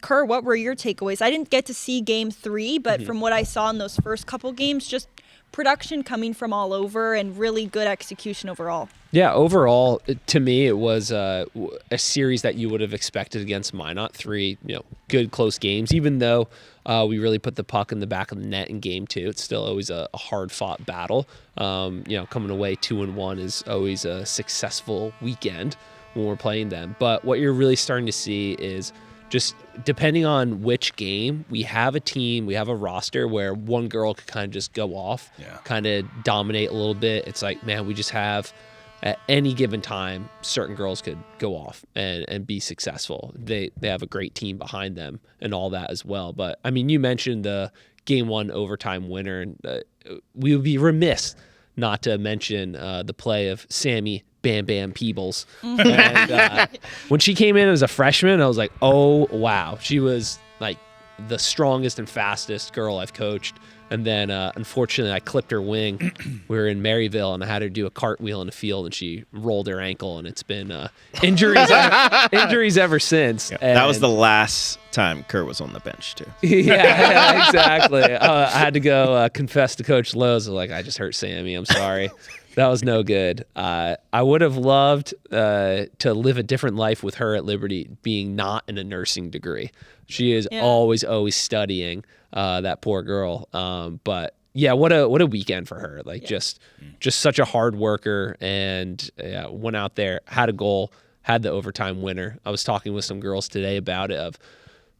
Kerr, what were your takeaways? I didn't get to see game 3, but from what I saw in those first couple games, just production coming from all over and really good execution overall. Yeah, overall, to me, it was a series that you would have expected against Minot. 3, good close games. Even though we really put the puck in the back of the net in game 2, it's still always a hard-fought battle. Coming away 2-1 is always a successful weekend when we're playing them. But what you're really starting to see is just depending on which game, we have a team, we have a roster where one girl could kind of just go off, kind of dominate a little bit. It's like, man, we just have at any given time, certain girls could go off and be successful. They have a great team behind them and all that as well. But I mean, you mentioned the game 1 overtime winner, and we would be remiss not to mention the play of Sammy Bam Bam Peebles. And, when she came in as a freshman, I was like, oh, wow. She was like the strongest and fastest girl I've coached. And then, unfortunately, I clipped her wing. We were in Maryville, and I had her do a cartwheel in the field, and she rolled her ankle, and it's been injuries ever since. Yeah, And that was the last time Kerr was on the bench, too. yeah, exactly. I had to go confess to Coach Lowe's. Like, I just hurt Sammy. I'm sorry. That was no good. I would have loved to live a different life with her at Liberty, being not in a nursing degree. She is always studying. That poor girl. But yeah, what a weekend for her. Like just such a hard worker, and went out there, had a goal, had the overtime winner. I was talking with some girls today about it. Of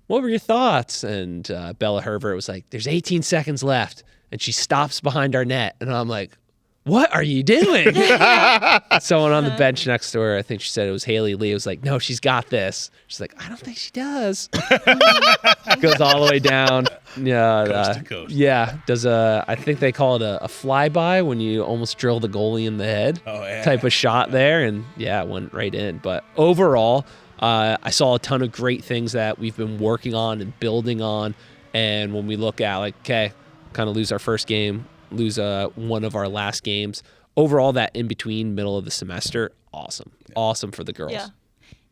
what were your thoughts? And Bella Herbert was like, "There's 18 seconds left," and she stops behind our net, and I'm like, what are you doing? Someone on the bench next to her, I think she said it was Haley Lee, was like, no, she's got this. She's like, I don't think she does. Goes all the way down. Yeah, Coast to coast. Yeah. Does I think they call it a flyby when you almost drill the goalie in the head type of shot there. And yeah, it went right in. But overall, I saw a ton of great things that we've been working on and building on. And when we look at, like, okay, kind of lose our first game, lose one of our last games. Overall, that in-between middle of the semester, awesome. Awesome for the girls.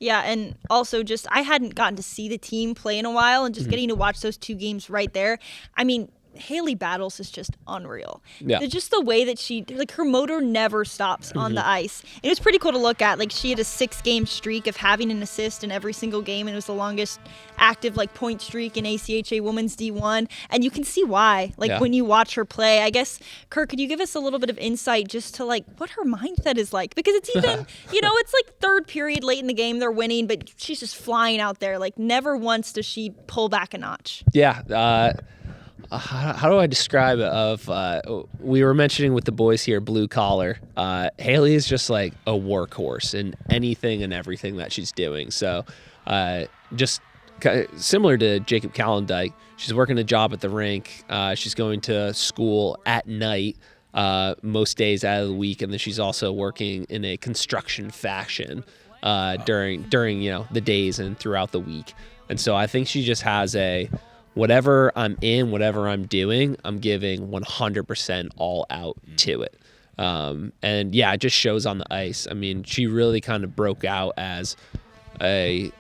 Yeah, and also just I hadn't gotten to see the team play in a while, and just getting to watch those 2 games right there. I mean, Haley battles is just unreal. Yeah. It's just the way that she, like, her motor never stops on the ice. And it was pretty cool to look at. Like, she had a 6-game streak of having an assist in every single game, and it was the longest active, like, point streak in ACHA Women's D1. And you can see why, like, when you watch her play. I guess, Kirk, could you give us a little bit of insight just to, like, what her mindset is like? Because it's even, it's like third period late in the game, they're winning, but she's just flying out there. Like, never once does she pull back a notch. Yeah. How do I describe it? We were mentioning with the boys here, blue collar. Haley is just like a workhorse in anything and everything that she's doing. So just similar to Jacob Callendike, she's working a job at the rink. She's going to school at night most days out of the week, and then she's also working in a construction fashion during the days and throughout the week. And so I think she just has whatever I'm in, whatever I'm doing, I'm giving 100% all out to it. And yeah, it just shows on the ice. I mean, she really kind of broke out as a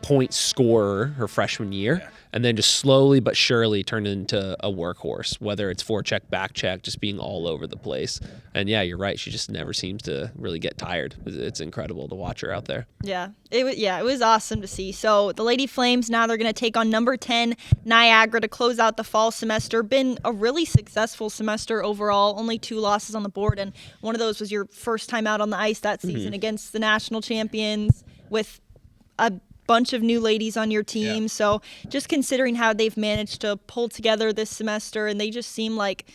point scorer her freshman year, and then just slowly but surely turned into a workhorse, whether it's forecheck, back check, just being all over the place. And yeah, you're right. She just never seems to really get tired. It's incredible to watch her out there. Yeah, it was awesome to see. So the Lady Flames, now they're going to take on number 10 Niagara to close out the fall semester. Been a really successful semester overall. Only 2 losses on the board, and one of those was your first time out on the ice that season against the national champions with a bunch of new ladies on your team. Yeah. So just considering how they've managed to pull together this semester, and they just seem like,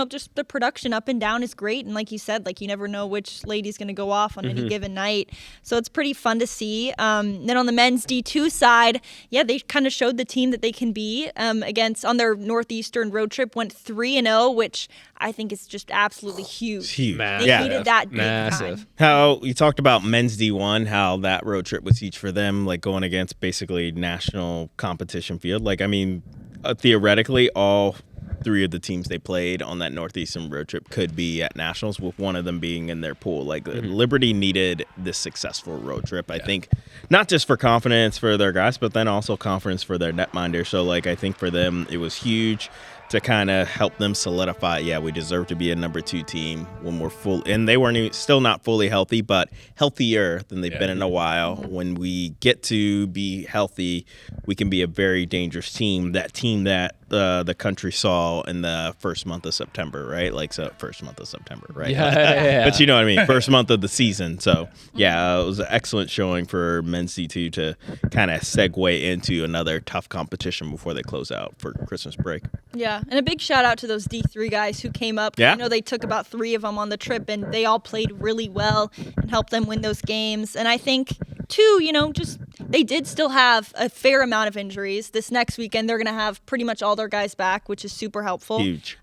just the production up and down is great. And like you said, like, you never know which lady's going to go off on any given night. So it's pretty fun to see. Then on the men's D2 side, they kind of showed the team that they can be on their Northeastern road trip, went 3-0, which I think is just absolutely huge. It's huge. They needed that big Massive. time. How you talked about men's D1, how that road trip was huge for them, like going against basically national competition field. Like, I mean, theoretically, all 3 of the teams they played on that Northeastern road trip could be at nationals, with one of them being in their pool. Like, Liberty needed this successful road trip, I think, not just for confidence for their guys, but then also confidence for their netminder. So, like, I think for them, it was huge to kind of help them solidify, we deserve to be a number 2 team when we're full. And they weren't still not fully healthy, but healthier than they've been in a while. When we get to be healthy, we can be a very dangerous team. That team that the country saw in the first month of September, right? Like, so first month of September, right? Yeah. But you know what I mean? First month of the season. So, it was an excellent showing for men's D2 to kind of segue into another tough competition before they close out for Christmas break. Yeah, and a big shout out to those D3 guys who came up. Yeah. I know they took about 3 of them on the trip, and they all played really well and helped them win those games. And I think, too, they did still have a fair amount of injuries. This next weekend, they're going to have pretty much all their guys back, which is super helpful. Huge.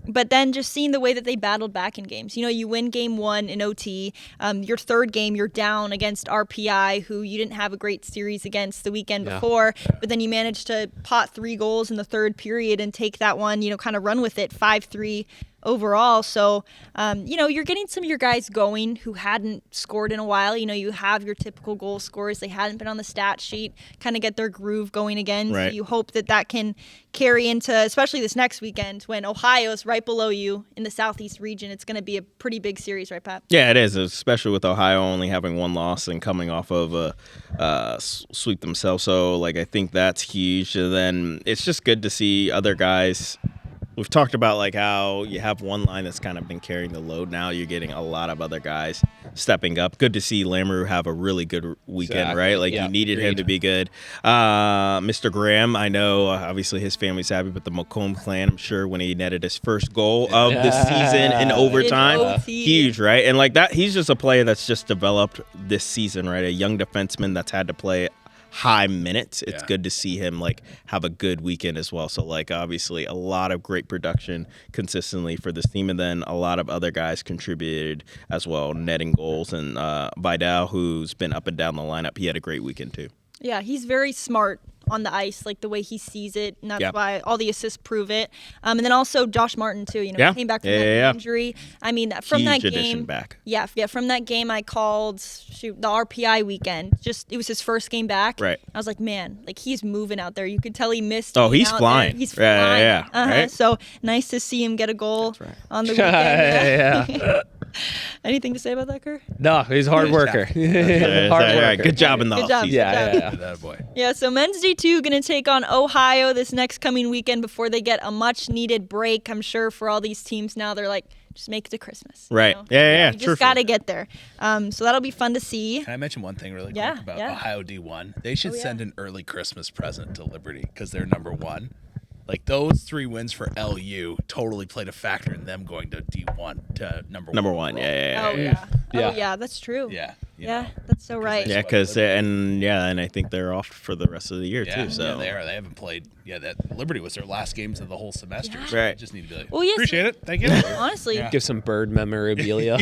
But then just seeing the way that they battled back in games. You win game 1 in OT. Your third game, you're down against RPI, who you didn't have a great series against the weekend before. But then you managed to pot 3 goals in the third period and take that one, kind of run with it, 5-3 overall. So, you're getting some of your guys going who hadn't scored in a while. You have your typical goal scorers. They hadn't been on the stat sheet, kind of get their groove going again. Right. So you hope that can carry into, especially this next weekend when Ohio's right below you in the Southeast region. It's going to be a pretty big series, right, Pat? Yeah, it is, especially with Ohio only having 1 loss and coming off of a sweep themselves. So, like, I think that's huge. And then it's just good to see other guys. We've talked about, like, how you have one line that's kind of been carrying the load. Now you're getting a lot of other guys stepping up. Good to see Lamoureux have a really good weekend, right? Like, you needed him to be good. Mr. Graham, I know, obviously his family's happy, but the Macomb clan, I'm sure when he netted his first goal of the season in overtime, huge, right? And, like, that, he's just a player that's just developed this season, right? A young defenseman that's had to play high minutes. It's good to see him, like, have a good weekend as well. So, like, obviously a lot of great production consistently for this team, and then a lot of other guys contributed as well, netting goals. And Vidal, who's been up and down the lineup, he had a great weekend too. Yeah, he's very smart on the ice, like the way he sees it, and that's Yep. why all the assists prove it. And then also Josh Martin too. You know, Yeah. he came back from Yeah, that yeah, yeah. injury. I mean, from Huge that addition game, back. yeah, from that game, I called the RPI weekend. Just it was his first game back. Right. I was like, man, like he's moving out there. You could tell he missed. Oh, being he's out flying. there. He's Yeah, flying. yeah, yeah. Right. So nice to see him get a goal right. on the weekend. Yeah. Anything to say about that, Kerr? No, he's a hard worker. Hard All right, worker. good job in the Good job. offseason. Yeah. That boy. Yeah, so men's D2 going to take on Ohio this next coming weekend before they get a much-needed break. I'm sure for all these teams now, they're like, just make it to Christmas. you Right. know? Yeah. You True. just got to get there. So that'll be fun to see. Can I mention one thing really Yeah, quick about yeah. Ohio D1? They should Oh, yeah. send an early Christmas present to Liberty because they're number 1. Like those 3 wins for LU totally played a factor in them going to D1 to number 1. Number one. Yeah. Oh, yeah. Yeah. Oh, yeah, that's true. Yeah. you Yeah, know. that's so right. Yeah, because and I think they're off for the rest of the year Yeah, too. So they are. They haven't played. Yeah, that Liberty was their last games of the whole semester. Yeah. So Right. Just need to be like, Well, yes, appreciate it. Thank you. Honestly. Yeah. Give some bird memorabilia.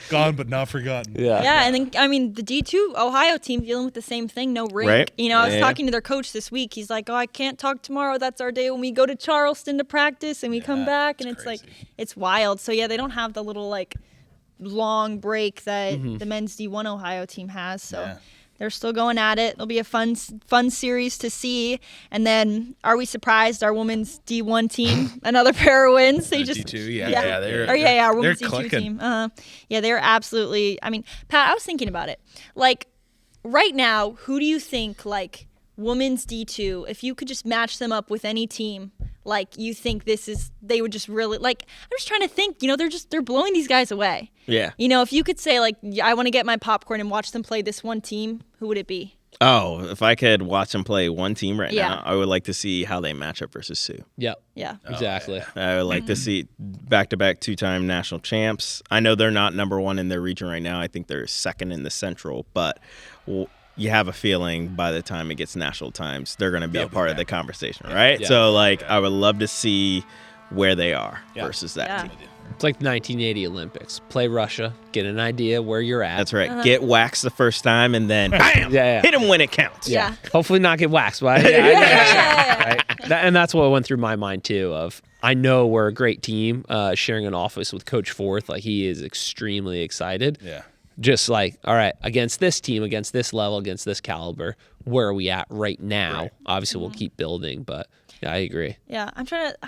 Gone but not forgotten. Yeah, and then I mean the D2 Ohio team dealing with the same thing, no rink. Right. You know, I was Yeah. talking to their coach this week. He's like, "Oh, I can't talk tomorrow. That's our day when we go to Charleston to practice and we come back." And it's it's like crazy. it's wild. So yeah, they don't have the little like long break that the men's D1 Ohio team has. So Yeah. they're still going at it. It'll be a fun series to see. And then, are we surprised? Our women's D1 team, another pair of wins. They just D2, yeah, they're- our they're women's D2 clicking. team. Yeah, they're absolutely. I mean, Pat, I was thinking about it. Like right now, who do you think like women's D2? If you could just match them up with any team, like you think they would just really like. I'm just trying to think. You know, they're blowing these guys away. yeah. You know, if you could say like, I want to get my popcorn and watch them play this one team, who would it be? Oh, if I could watch them play one team right Yeah. now, I would like to see how they match up versus Sioux. Yep. Yeah. Exactly. I would like to see back-to-back 2-time national champs. I know they're not number 1 in their region right now. I think they're second in the Central, but you have a feeling by the time it gets national times, they're going to be a part of the conversation, right? Yeah. So, I would love to see where they are versus that Yeah. team. It's like the 1980 Olympics. Play Russia, get an idea where you're at. That's right. Get waxed the first time and then bam, Yeah. hit them when it counts. Yeah. Hopefully not get waxed. But right? And that's what went through my mind too. Of I know we're a great team. Sharing an office with Coach Forth, like he is extremely excited. Yeah. Just like, all right, against this team, against this level, against this caliber, where are we at right now? Right. Obviously, we'll keep building, but yeah, I agree. Yeah, I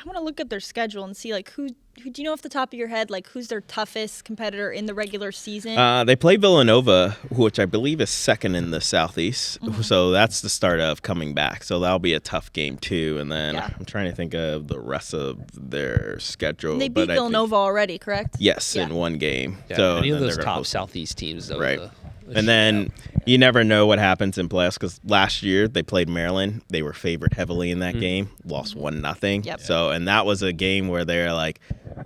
want to look at their schedule and see like who do you know off the top of your head like who's their toughest competitor in the regular season? They play Villanova, which I believe is second in the Southeast. Mm-hmm. So that's the start of coming back. So that'll be a tough game too. And then Yeah. I'm trying to think of the rest of their schedule. They but beat I think- Villanova already, correct? yes, Yeah. in one game. Yeah, So any and of then those they're gonna top host- Southeast teams, though. Right. the And then you never know what happens in playoffs because last year they played Maryland. They were favored heavily in that game, lost 1-0. Yep. So, and that was a game where they're like,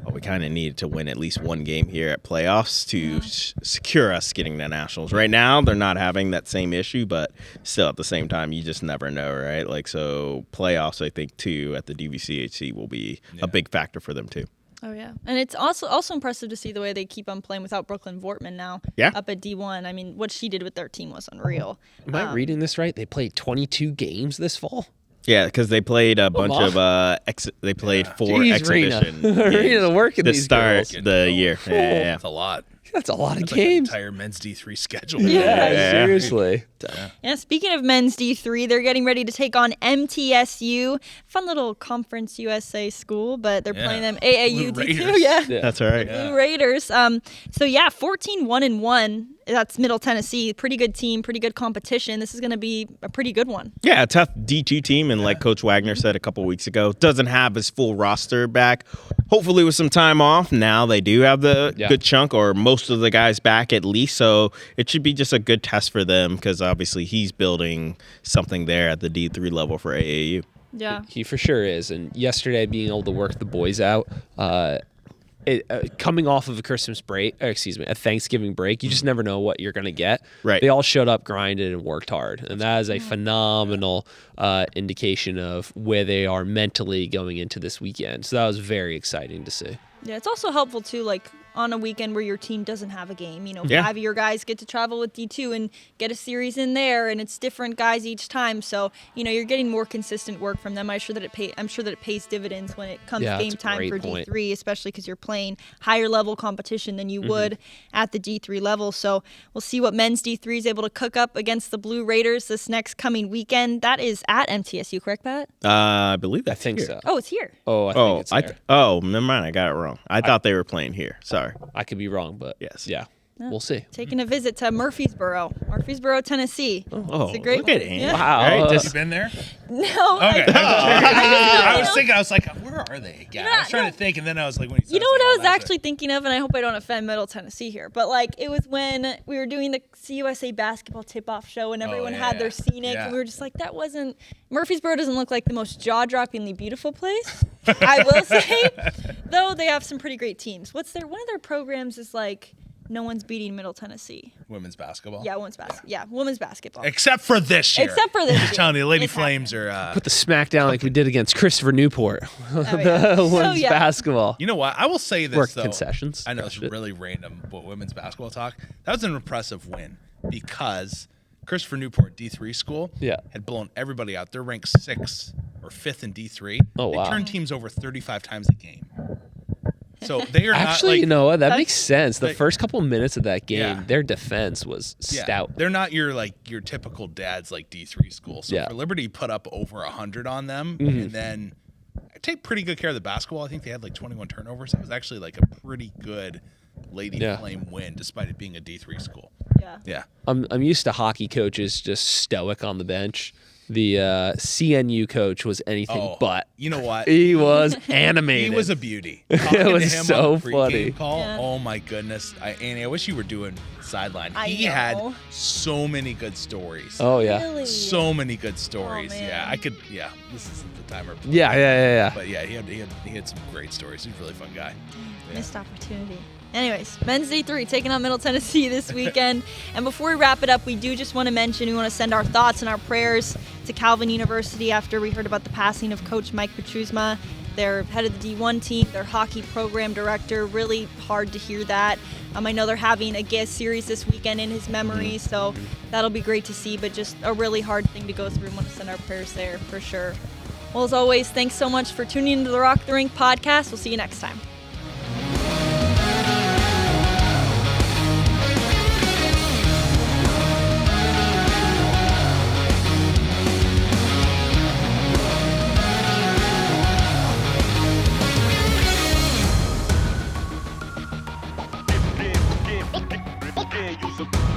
oh, we kind of needed to win at least one game here at playoffs to secure us getting to nationals. Right now, they're not having that same issue, but still at the same time, you just never know, right? Like, so playoffs, I think, too, at the DVCHC will be a big factor for them, too. Oh yeah, and it's also impressive to see the way they keep on playing without Brooklyn Vortman now. Yeah. Up at D1, I mean, what she did with their team was unreal. Am I reading this right? They played 22 games this fall. Yeah, because they played a bunch on. of they played 4 Jeez, Rena. exhibition Rena games working to these start girls. the year. Yeah. That's a lot. That's a lot of That's like an games. entire men's D3 schedule. Yeah, seriously. Yeah, speaking of men's D3, they're getting ready to take on MTSU. Fun little Conference USA school, but they're playing them AAU Blue D2. Raiders. Yeah. That's all right. Blue Raiders. So yeah, 14-1-1. That's Middle Tennessee. Pretty good team, pretty good competition. This is going to be a pretty good one. Yeah, a tough D2 team, and like Coach Wagner said a couple weeks ago, doesn't have his full roster back. Hopefully with some time off. Now they do have the good chunk or most of the guys back at least, so it should be just a good test for them because obviously he's building something there at the D3 level for AAU. Yeah. He for sure is. And yesterday, being able to work the boys out, coming off of a Christmas break, a Thanksgiving break, you just never know what you're going to get. Right. They all showed up, grinded, and worked hard. And that is a phenomenal indication of where they are mentally going into this weekend. So that was very exciting to see. Yeah, it's also helpful too, like on a weekend where your team doesn't have a game. You know, Yeah. 5 of your guys get to travel with D2 and get a series in there, and it's different guys each time. So, you know, you're getting more consistent work from them. I'm sure that it pays dividends when it comes Yeah, game that's a time great for point. D3, especially because you're playing higher level competition than you would at the D3 level. So we'll see what men's D3 is able to cook up against the Blue Raiders this next coming weekend. That is at MTSU, correct, Pat? I believe I that's think here. so. Oh, it's here. Oh, I think it's there. Never mind. I got it wrong. I thought they were playing here. Sorry. I could be wrong, but Yes. yeah, we'll see. Taking a visit to Murfreesboro, Tennessee. Oh, It's a great look at one. him. Yeah. Wow. Right, You just- been there? No. Okay. I was thinking, I was like, where are they? Yeah, I was trying no. to think, and then I was like, when You know what I was actually thinking of, and I hope I don't offend Middle Tennessee here, but like it was when we were doing the CUSA basketball tip-off show, and everyone had their scenic, and we were just like, that wasn't. Murfreesboro doesn't look like the most jaw-droppingly beautiful place. I will say, though, they have some pretty great teams. One of their programs is like no one's beating Middle Tennessee. women's basketball. Yeah, women's basketball. Except for this year. Except for this I'm just year. telling you, Lady It's Flames are. Put the smack down like we did against Christopher Newport. yeah. The women's yeah. basketball. You know what? I will say this Work though. concessions. I know it's Crushed it. really random, but women's basketball talk. That was an impressive win because Christopher Newport D3 school had blown everybody out. They're ranked 6th or 5th in D3. Oh, wow. They turn teams over 35 times a game. So they are Actually, not like, you know what? That makes sense. The like- first couple minutes of that game, Yeah. their defense was stout. They're not your typical dad's like D3 school. So Yeah. for Liberty put up over 100 on them and then take pretty good care of the basketball. I think they had like 21 turnovers. That was actually like a pretty good Lady Flame win despite it being a D3 school. Yeah. Yeah. I'm used to hockey coaches just stoic on the bench. The CNU coach was anything but. You know what? He was animated. He was a beauty. It Talking was to him so on the pregame funny. Call, Yeah. Oh my goodness, Annie, I wish you were doing sideline. I He know. had so many good stories. Oh yeah. Really? So many good stories. man. Yeah, I could. Yeah, this isn't the timer. Yeah. But yeah, he had some great stories. He's a really fun guy. Missed opportunity. Anyways, men's D3 taking on Middle Tennessee this weekend. And before we wrap it up, we do just want to mention we want to send our thoughts and our prayers to Calvin University after we heard about the passing of Coach Mike Petrusma, their head of the D1 team, their hockey program director. Really hard to hear that. I know they're having a guest series this weekend in his memory, so that'll be great to see, but just a really hard thing to go through. We want to send our prayers there for sure. Well, as always, thanks so much for tuning into the Rock the Rink podcast. We'll see you next time. You